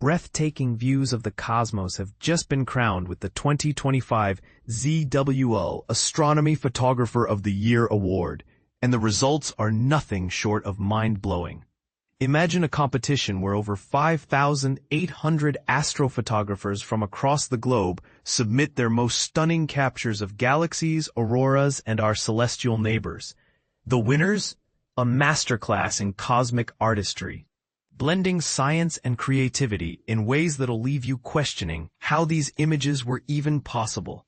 Breathtaking views of the cosmos have just been crowned with the 2025 ZWO Astronomy Photographer of the Year award, and the results are nothing short of mind-blowing. Imagine a competition where over 5,800 astrophotographers from across the globe submit their most stunning captures of galaxies, auroras, and our celestial neighbors. The winners? A masterclass in cosmic artistry, blending science and creativity in ways that'll leave you questioning how these images were even possible.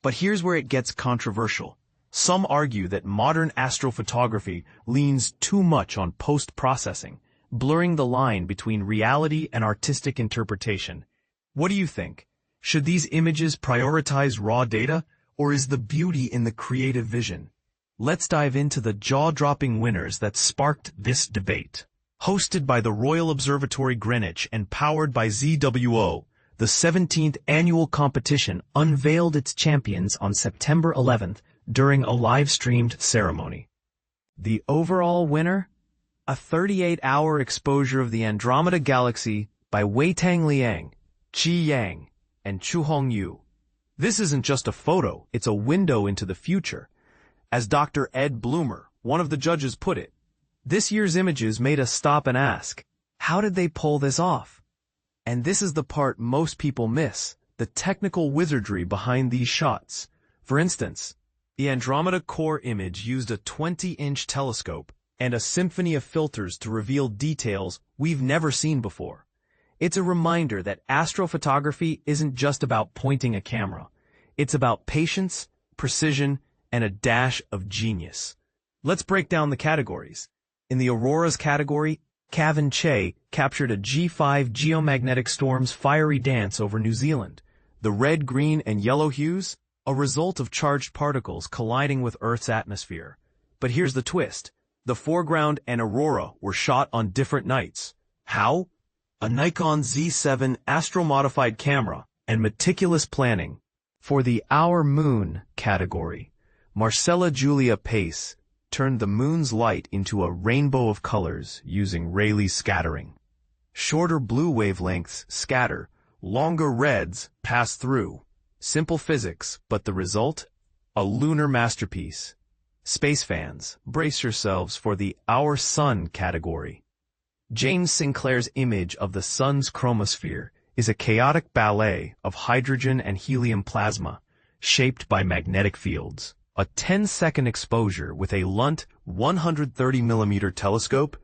But here's where it gets controversial. Some argue that modern astrophotography leans too much on post-processing, blurring the line between reality and artistic interpretation. What do you think? Should these images prioritize raw data, or is the beauty in the creative vision? Let's dive into the jaw-dropping winners that sparked this debate. Hosted by the Royal Observatory Greenwich and powered by ZWO, the 17th annual competition unveiled its champions on September 11th during a live-streamed ceremony. The overall winner? A 38-hour exposure of the Andromeda Galaxy by Weitang Liang, Qi Yang, and Chuhong Yu. This isn't just a photo, it's a window into the future. As Dr. Ed Bloomer, one of the judges, put it, this year's images made us stop and ask, how did they pull this off? And this is the part most people miss, the technical wizardry behind these shots. For instance, the Andromeda Core image used a 20-inch telescope and a symphony of filters to reveal details we've never seen before. It's a reminder that astrophotography isn't just about pointing a camera. It's about patience, precision, and a dash of genius. Let's break down the categories. In the Auroras category, Kevin Che captured a G5 geomagnetic storm's fiery dance over New Zealand. The red, green, and yellow hues? A result of charged particles colliding with Earth's atmosphere. But here's the twist. The foreground and aurora were shot on different nights. How? A Nikon Z7 astro-modified camera and meticulous planning. For the Our Moon category, Marcella Julia Pace turned the moon's light into a rainbow of colors using Rayleigh scattering. Shorter blue wavelengths scatter, longer reds pass through. Simple physics, but the result? A lunar masterpiece. Space fans, brace yourselves for the Our Sun category. James Sinclair's image of the sun's chromosphere is a chaotic ballet of hydrogen and helium plasma, shaped by magnetic fields. A 10-second exposure with a Lunt 130mm telescope?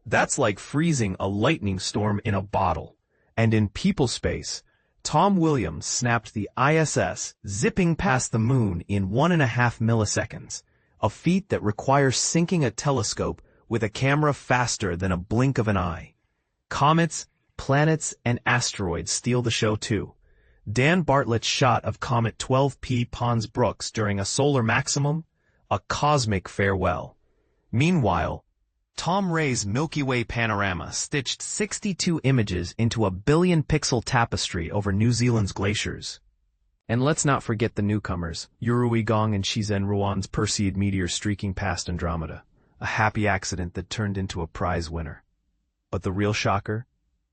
That's like freezing a lightning storm in a bottle. And in people space, Tom Williams snapped the ISS zipping past the moon in 1.5 milliseconds, a feat that requires syncing a telescope with a camera faster than a blink of an eye. Comets, planets, and asteroids steal the show too. Dan Bartlett's shot of Comet 12P Pons Brooks during a solar maximum? A cosmic farewell. Meanwhile, Tom Ray's Milky Way panorama stitched 62 images into a billion-pixel tapestry over New Zealand's glaciers. And let's not forget the newcomers, Yurui Gong and Shizhen Ruan's Perseid meteor streaking past Andromeda, a happy accident that turned into a prize winner. But the real shocker?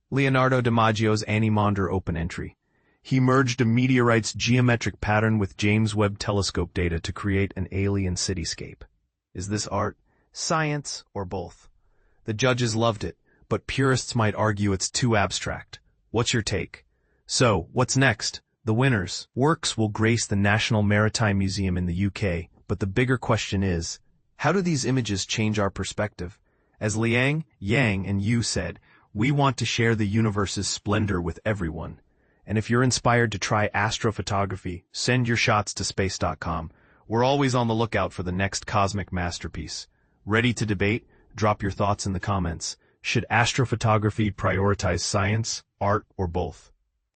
Leonardo DiMaggio's Annie Maunder open entry. He merged a meteorite's geometric pattern with James Webb Telescope data to create an alien cityscape. Is this art, science, or both? The judges loved it, but purists might argue it's too abstract. What's your take? So, what's next? The winners' works will grace the National Maritime Museum in the UK, but the bigger question is, how do these images change our perspective? As Liang, Yang, and Yu said, we want to share the universe's splendor with everyone. And if you're inspired to try astrophotography, send your shots to space.com. We're always on the lookout for the next cosmic masterpiece. Ready to debate? Drop your thoughts in the comments. Should astrophotography prioritize science, art, or both?